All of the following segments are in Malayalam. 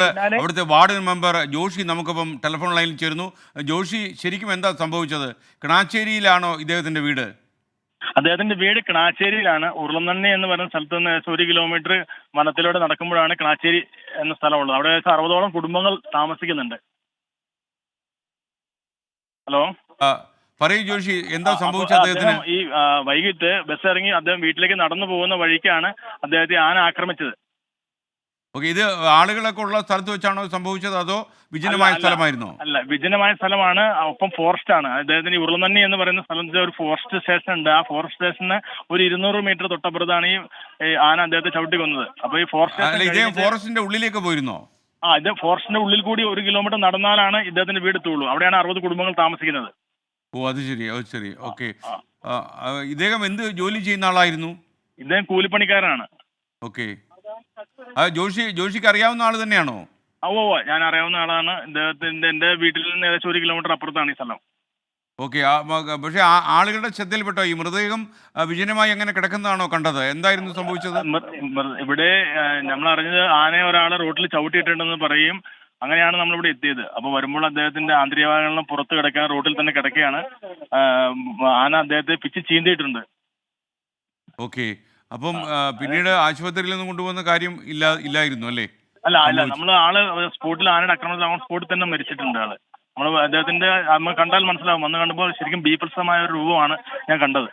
പിന്നാലെ അവിടുത്തെ വാർഡ് മെമ്പർ ജോഷി നമുക്കിപ്പം ടെലിഫോൺ ലൈനിൽ ചേരുന്നു. ജോഷി, ശരിക്കും എന്താ സംഭവിച്ചത്? കിണാശ്ശേരിയിലാണോ ഇദ്ദേഹത്തിന്റെ വീട്? അദ്ദേഹത്തിന്റെ വീട് കിണാശ്ശേരിയിലാണ്. ഉരുളനണ്ണി എന്ന് പറയുന്ന സ്ഥലത്ത് നിന്ന് ഏകദേശം 1 കിലോമീറ്റർ വനത്തിലൂടെ നടക്കുമ്പോഴാണ് കിണാശ്ശേരി എന്ന സ്ഥലമുള്ളത്. അവിടെ ഏകദേശം 60ഓളം കുടുംബങ്ങൾ താമസിക്കുന്നുണ്ട്. ഹലോ. ആ, പറയൂ ജോഷി, എന്താ അപ്പൊ സംഭവിച്ചത് അദ്ദേഹത്തിന്? അദ്ദേഹം ഈ വൈകിട്ട് ബസ് ഇറങ്ങി അദ്ദേഹം വീട്ടിലേക്ക് നടന്നു പോകുന്ന വഴിക്കാണ് അദ്ദേഹത്തെ ആന ആക്രമിച്ചത്. ഓക്കെ, ഇത് ആളുകളൊക്കെ ഉള്ള സ്ഥലത്ത് വെച്ചാണോ സംഭവിച്ചത്, അതോ അല്ല വിജനമായ അല്ല സ്ഥലമായിരുന്നോ? അല്ല, വിജനമായ സ്ഥലമാണ്. ഒപ്പം ഫോറസ്റ്റ് ആണ്. അദ്ദേഹത്തിന് ഈ ഉരുളനണ്ണി എന്ന് പറയുന്ന സ്ഥലത്ത് ഒരു ഫോറസ്റ്റ് സ്റ്റേഷൻ ഉണ്ട്. ആ ഫോറസ്റ്റ് സ്റ്റേഷന് ഒരു 200 മീറ്റർ തൊട്ടപ്പുറത്താണ് ഈ ആന അദ്ദേഹത്തെ ചവിട്ടി കൊന്നത്. അപ്പൊ ഈ ഫോറസ്റ്റ് അല്ല, സ്റ്റേഷൻ ഇദ്ദേഹം കഴിഞ്ഞിട്ട് ഫോറസ്റ്റിന്റെ ഉള്ളിലേക്ക് പോയിരുന്നോ? ഇത് ഫോറസ്റ്റിന്റെ ഉള്ളിൽ കൂടി 1 കിലോമീറ്റർ നടന്നാലാണ് ഇദ്ദേഹത്തിന്റെ വീട് എത്തുള്ളൂ. അവിടെയാണ് 60 കുടുംബങ്ങൾ താമസിക്കുന്നത്. ഓ, അത് ശരി, അത് ശരി. ആ, ഓക്കെ. ആ. ഇദ്ദേഹം എന്ത് ജോലി ചെയ്യുന്ന ആളായിരുന്നു? ഇദ്ദേഹം കൂലിപ്പണിക്കാരനാണ്. ഓക്കെ. ജോഷിക്ക് അറിയാവുന്ന ആൾ തന്നെയാണോ? ഓ, ഞാൻ അറിയാവുന്ന ആളാണ്. എന്റെ വീട്ടിൽ നിന്ന് ഏകദേശം 1 കിലോമീറ്റർ അപ്പുറത്താണ് ഈ സ്ഥലം. ഓക്കെ. പക്ഷേ ആളുകളുടെ ശ്രദ്ധയിൽപ്പെട്ടോ ഈ മൃതദേഹം വിജനമായി അങ്ങനെ കിടക്കുന്നതാണോ കണ്ടത്? എന്തായിരുന്നു സംഭവിച്ചത്? ഇവിടെ നമ്മൾ അറിഞ്ഞത് ആനയെ ഒരാളെ റോട്ടിൽ ചവിട്ടിയിട്ടുണ്ടെന്ന് പറയും. അങ്ങനെയാണ് നമ്മളിവിടെ എത്തിയത്. അപ്പൊ വരുമ്പോൾ അദ്ദേഹത്തിന്റെ ആന്തരികഭാഗങ്ങളെല്ലാം പുറത്ത് കിടക്കാൻ റോഡിൽ തന്നെ കിടക്കുകയാണ്. ആന അദ്ദേഹത്തെ പിച്ച് ചീന്തിയിട്ടുണ്ട്. ഓക്കെ. അപ്പം പിന്നീട് ആശുപത്രിയിൽ നിന്ന് കൊണ്ടുപോകുന്ന കാര്യം ഇല്ലായിരുന്നു അല്ലേ? അല്ല, സംഭവിച്ചു. നമ്മൾ ആള് സ്പോട്ടിൽ ആനയുടെ ആക്രമണത്തിൽ അവൻ സ്പോട്ടിൽ തന്നെ മരിച്ചിട്ടുണ്ട് ആള്. നമ്മൾ അദ്ദേഹത്തിന്റെ നമ്മൾ കണ്ടാൽ മനസ്സിലാവും. വന്ന് കണ്ടപ്പോൾ ശരിക്കും ബീഭത്സമായ ഒരു രൂപമാണ് ഞാൻ കണ്ടത്.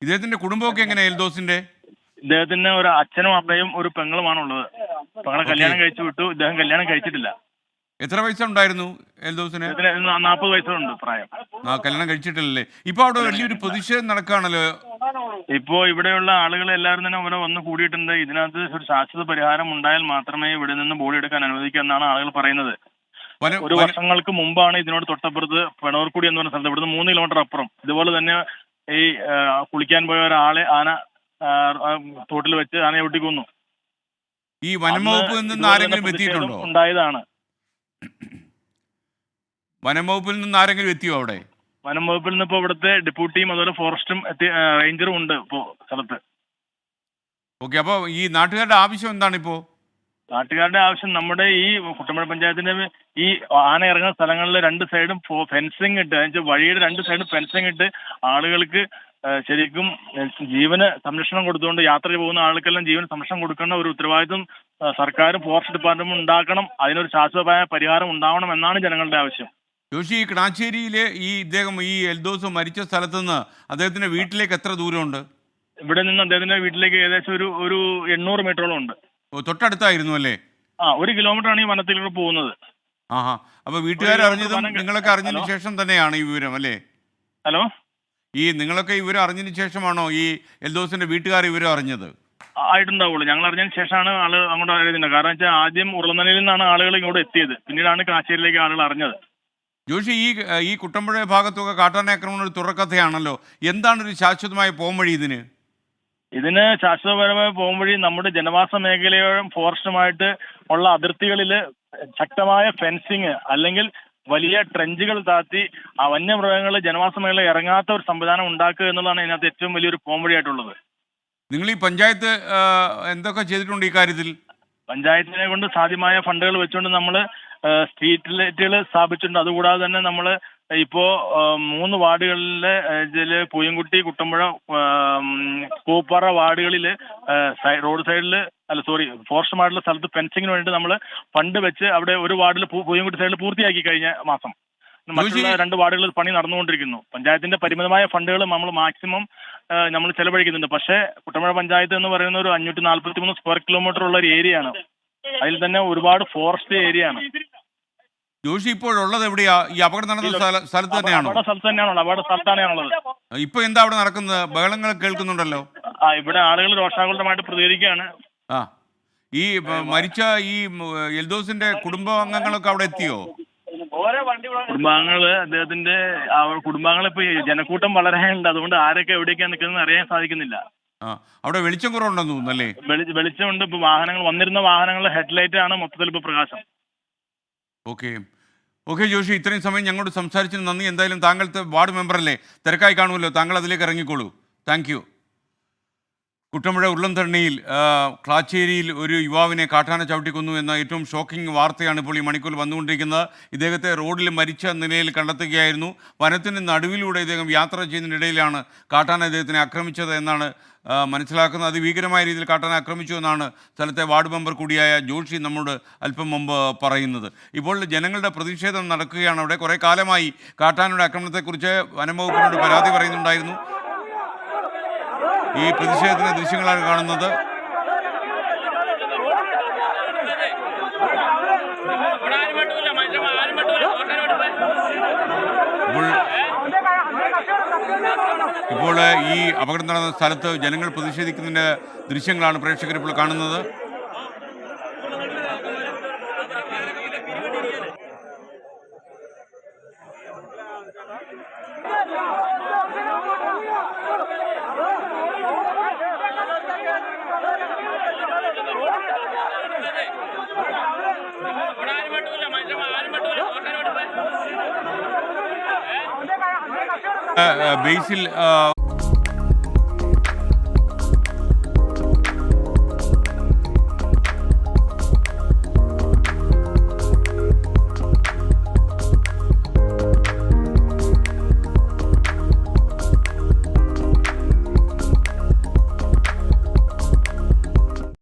ഇദ്ദേഹത്തിന്റെ കുടുംബമൊക്കെ എങ്ങനെ, എൽദോസിന്റെ? ഇദ്ദേഹത്തിന് ഒരു അച്ഛനും അമ്മയും ഒരു പെങ്ങളുമാണ് ഉള്ളത്. പെങ്ങളെ ഓക്കെ. കല്യാണം കഴിച്ചു വിട്ടു. ഇദ്ദേഹം കല്യാണം കഴിച്ചിട്ടില്ല. എത്ര വയസ്സുണ്ടായിരുന്നു എൽദോസിന്? ഇദ്ദേഹത്തിന് 40 വയസ്സുണ്ട് പ്രായം. കല്യാണം കഴിച്ചിട്ടില്ലല്ലേ? ഇപ്പൊ അവിടെ വലിയൊരു പ്രതിഷേധം നടക്കുകയാണല്ലോ. ഇപ്പോ ഇവിടെയുള്ള ആളുകൾ എല്ലാവരും തന്നെ ഇവിടെ വന്ന് കൂടിയിട്ടുണ്ട്. ഇതിനകത്ത് ഒരു ശാശ്വത പരിഹാരം ഉണ്ടായാൽ മാത്രമേ ഇവിടെ നിന്ന് ബോഡി എടുക്കാൻ അനുവദിക്കൂ എന്നാണ് ആളുകൾ പറയുന്നത്. വനം ഒരു വനം വർഷങ്ങൾക്ക് മുമ്പാണ് ഇതിനോട് തൊട്ടപ്പുറത്ത് പിണവർക്കുടി എന്ന് പറഞ്ഞ സ്ഥലത്ത് ഇവിടുന്ന് 3 കിലോമീറ്റർ അപ്പുറം ഇതുപോലെ തന്നെ ഈ കുളിക്കാൻ പോയ ഒരാളെ ആന തോട്ടിൽ വെച്ച് ആന ചവിട്ടി കൊന്നു. ഈ അന്ന് വനംവകുപ്പിൽ നിന്ന് ഇതുപോലെ തന്നെ ആരെങ്കിലും പ്രതിഷേധം എത്തിയിട്ടുണ്ടോ? ഉണ്ടായതാണ്. വനംവകുപ്പിൽ നിന്ന് ആരെങ്കിലും എത്തിയോ അവിടെ? വനം വകുപ്പിൽ നിന്ന് ഇപ്പോൾ ഇവിടുത്തെ ഡെപ്യൂട്ടിയും അതുപോലെ ഫോറസ്റ്റും റേഞ്ചറും ഉണ്ട് ഇപ്പോൾ സ്ഥലത്ത്. ഓക്കെ. അപ്പോൾ ഈ നാട്ടുകാരുടെ ആവശ്യം എന്താണ് ഇപ്പോ? നാട്ടുകാരുടെ ആവശ്യം നമ്മുടെ ഈ കുട്ടമ്പുഴ പഞ്ചായത്തിന്റെ ഈ ആന ഇറങ്ങുന്ന സ്ഥലങ്ങളിൽ 2 സൈഡും ഫെൻസിങ് ഇട്ട്, എന്നുവെച്ചാൽ വഴിയുടെ 2 സൈഡും ഫെൻസിങ് ഇട്ട് ആളുകൾക്ക് ശരിക്കും ജീവന് സംരക്ഷണം കൊടുത്തുകൊണ്ട് യാത്ര പോകുന്ന ആൾക്കെല്ലാം ജീവന് സംരക്ഷണം കൊടുക്കുന്ന ഒരു ഉത്തരവാദിത്വം സർക്കാരും ഫോറസ്റ്റ് ഡിപ്പാർട്ട്മെന്റും ഉണ്ടാക്കണം. അതിനൊരു ശാശ്വതമായ പരിഹാരം ഉണ്ടാവണം എന്നാണ് ജനങ്ങളുടെ ആവശ്യം. ജോഷി, ഈ കിണാശ്ശേരിയിലെ ഇദ്ദേഹം ഈ എൽദോസ് മരിച്ച സ്ഥലത്ത് നിന്ന് അദ്ദേഹത്തിന്റെ വീട്ടിലേക്ക് എത്ര ദൂരമുണ്ട്? ഇവിടെ നിന്ന് അദ്ദേഹത്തിന്റെ വീട്ടിലേക്ക് ഏകദേശം ഒരു 800 മീറ്ററോളം ഉണ്ട്. ഓ, തൊട്ടടുത്തായിരുന്നു അല്ലേ? 1 കിലോമീറ്റർ ആണ് ഈ വനത്തിലൂടെ പോകുന്നത്. ആഹാ. അപ്പൊ വീട്ടുകാർ 1 കിലോമീറ്റർ അറിഞ്ഞതും വനം. നിങ്ങളൊക്കെ അറിഞ്ഞതിന് ഹലോ ശേഷം തന്നെയാണ് ഈ വിവരം അല്ലേ? ഹലോ നിങ്ങളൊക്കെ ഈ വിവരം അറിഞ്ഞതിന് ശേഷമാണോ ഈ എൽദോസിന്റെ വീട്ടുകാർ ഈ വിവരം അറിഞ്ഞത്? ആയിട്ടുണ്ടാവുള്ളൂ. ഞങ്ങൾ അറിഞ്ഞതിന് ശേഷമാണ് ആള് അങ്ങോട്ട് അറിയുന്നത്. കാരണം വെച്ചാൽ ആദ്യം ഉരുളനണിയിൽ നിന്നാണ് ആളുകൾ ഇങ്ങോട്ട് എത്തിയത്. പിന്നീടാണ് കാശ്മീരിലേക്ക് ആളുകൾ അറിഞ്ഞത്. ജോഷി, ഈ കുട്ടമ്പുഴ ഭാഗത്തൊക്കെ കാട്ടാന ആക്രമണം ഒരു തുടർക്കഥയാണല്ലോ. എന്താണ് ഒരു ശാശ്വതമായ പോംവഴി ഇതിന്? ഇതിന് ശാശ്വതപരമായ പോകുംവഴി നമ്മുടെ ജനവാസ മേഖലയോടും ഫോറസ്റ്റുമായിട്ട് ഉള്ള അതിർത്തികളിൽ ശക്തമായ ഫെൻസിങ് അല്ലെങ്കിൽ വലിയ ട്രെഞ്ചുകൾ താത്തി ആ വന്യമൃഗങ്ങൾ ജനവാസ മേഖല ഇറങ്ങാത്ത ഒരു സംവിധാനം ഉണ്ടാക്കുക എന്നുള്ളതാണ് ഇതിനകത്ത് ഏറ്റവും വലിയൊരു പോംവഴിയായിട്ടുള്ളത്. നിങ്ങൾ ഈ പഞ്ചായത്ത് എന്തൊക്കെ ചെയ്തിട്ടുണ്ട് ഈ കാര്യത്തിൽ? പഞ്ചായത്തിനെ കൊണ്ട് സാധ്യമായ ഫണ്ടുകൾ വെച്ചുകൊണ്ട് നമ്മൾ സ്ട്രീറ്റ് ലൈറ്റുകൾ സ്ഥാപിച്ചിട്ടുണ്ട്. അതുകൂടാതെ തന്നെ നമ്മൾ ഇപ്പോൾ 3 വാർഡുകളിലെ ഇതിൽ പൂയംകുട്ടി, കുട്ടമ്പുഴ, പൂപ്പാറ വാർഡുകളിൽ റോഡ് സൈഡിൽ ഫോറസ്റ്റുമായിട്ടുള്ള സ്ഥലത്ത് ഫെൻസിങ്ങിന് വേണ്ടി നമ്മൾ ഫണ്ട് വെച്ച് അവിടെ ഒരു വാർഡിൽ പൂയംകുട്ടി സൈഡിൽ പൂർത്തിയാക്കി കഴിഞ്ഞ മാസം. ജോഷി, മറ്റുള്ള 2 വാർഡുകളിൽ പണി നടന്നുകൊണ്ടിരിക്കുന്നു. പഞ്ചായത്തിന്റെ പരിമിതമായ ഫണ്ടുകൾ നമ്മൾ മാക്സിമം നമ്മൾ ചെലവഴിക്കുന്നുണ്ട്. പക്ഷേ കുട്ടമ്പുഴ പഞ്ചായത്ത് എന്ന് പറയുന്ന ഒരു 543 സ്ക്വയർ കിലോമീറ്റർ ഉള്ള ഒരു ഏരിയയാണ്. അതിൽ തന്നെ ഒരുപാട് ഫോറസ്റ്റ് ഏരിയ ആണ്. ജോഷി, ഇപ്പോഴുള്ളത് എവിടെയാ? ഈ അപകടം നടന്ന സ്ഥലത്ത് തന്നെയാണോ? അപകട സ്ഥലത്ത് തന്നെയാണുള്ളത്. അപകട സ്ഥലത്താണ് ഞാനുള്ളത്. ഇപ്പൊ എന്താ അവിടെ നടക്കുന്നത്? ബഹളങ്ങൾ കേൾക്കുന്നുണ്ടല്ലോ. ഇവിടെ ആളുകൾ രോഷാകുലമായിട്ട് പ്രതികരിക്കുകയാണ്. ആ ഈ മരിച്ച എൽദോസിന്റെ കുടുംബാംഗങ്ങളൊക്കെ അവിടെ എത്തിയോ? കുടുംബാംഗങ്ങള് അദ്ദേഹത്തിന്റെ കുടുംബാംഗങ്ങൾ ഇപ്പൊ ജനക്കൂട്ടം വളരെ ഉണ്ട്. അതുകൊണ്ട് ആരൊക്കെ എവിടേക്കാണ് നിൽക്കുന്നത് അറിയാൻ സാധിക്കുന്നില്ല. അവിടെ വെളിച്ചം കുറവുണ്ടെന്ന് തോന്നുന്നല്ലേ? വെളിച്ചമുണ്ട്. ഇപ്പൊ വാഹനങ്ങൾ വന്നിരുന്ന വാഹനങ്ങളുടെ ഹെഡ്ലൈറ്റ് ആണ് മൊത്തത്തിൽ ഇപ്പൊ പ്രകാശം. ഓക്കെ. ഓക്കെ ജോഷി, ഇത്രയും സമയം ഞങ്ങളോട് സംസാരിച്ചതിന് നന്ദി. എന്തായാലും താങ്കളുടെ വാർഡ് മെമ്പറല്ലേ, തിരക്കായി കാണുമല്ലോ, താങ്കൾ അതിലേക്ക് ഇറങ്ങിക്കോളൂ. Thank you. കുട്ടമ്പുഴ ഉരുളംതണ്ണിയിൽ ക്ലാച്ചേരിയിൽ ഒരു യുവാവിനെ കാട്ടാന ചവിട്ടിക്കൊന്നു എന്ന ഏറ്റവും ഷോക്കിംഗ് വാർത്തയാണ് ഇപ്പോൾ ഈ മണിക്കൂറിൽ വന്നുകൊണ്ടിരിക്കുന്നത്. ഇദ്ദേഹത്തെ റോഡിൽ മരിച്ച നിലയിൽ കണ്ടെത്തുകയായിരുന്നു. വനത്തിന് നടുവിലൂടെ ഇദ്ദേഹം യാത്ര ചെയ്യുന്നതിനിടയിലാണ് കാട്ടാന ഇദ്ദേഹത്തിനെ ആക്രമിച്ചത് എന്നാണ് മനസ്സിലാക്കുന്നത്. അതിഭീകരമായ രീതിയിൽ കാട്ടാന ആക്രമിച്ചു എന്നാണ് സ്ഥലത്തെ വാർഡ് മെമ്പർ കൂടിയായ ജോഷി നമ്മോട് അല്പം മുമ്പ് പറയുന്നത്. ഇപ്പോൾ ജനങ്ങളുടെ പ്രതിഷേധം നടക്കുകയാണ് അവിടെ. കുറേ കാലമായി കാട്ടാനയുടെ ആക്രമണത്തെക്കുറിച്ച് വനംവകുപ്പിനോട് പരാതി പറയുന്നുണ്ടായിരുന്നു. ഈ പ്രതിഷേധത്തിന്റെ ദൃശ്യങ്ങളാണ് കാണുന്നത്. ഇപ്പോൾ ഈ അപകടം നടന്ന സ്ഥലത്ത് ജനങ്ങൾ പ്രതിഷേധിക്കുന്നതിന്റെ ദൃശ്യങ്ങളാണ് പ്രേക്ഷകർ ഇപ്പോൾ കാണുന്നത്. ബേസിൽ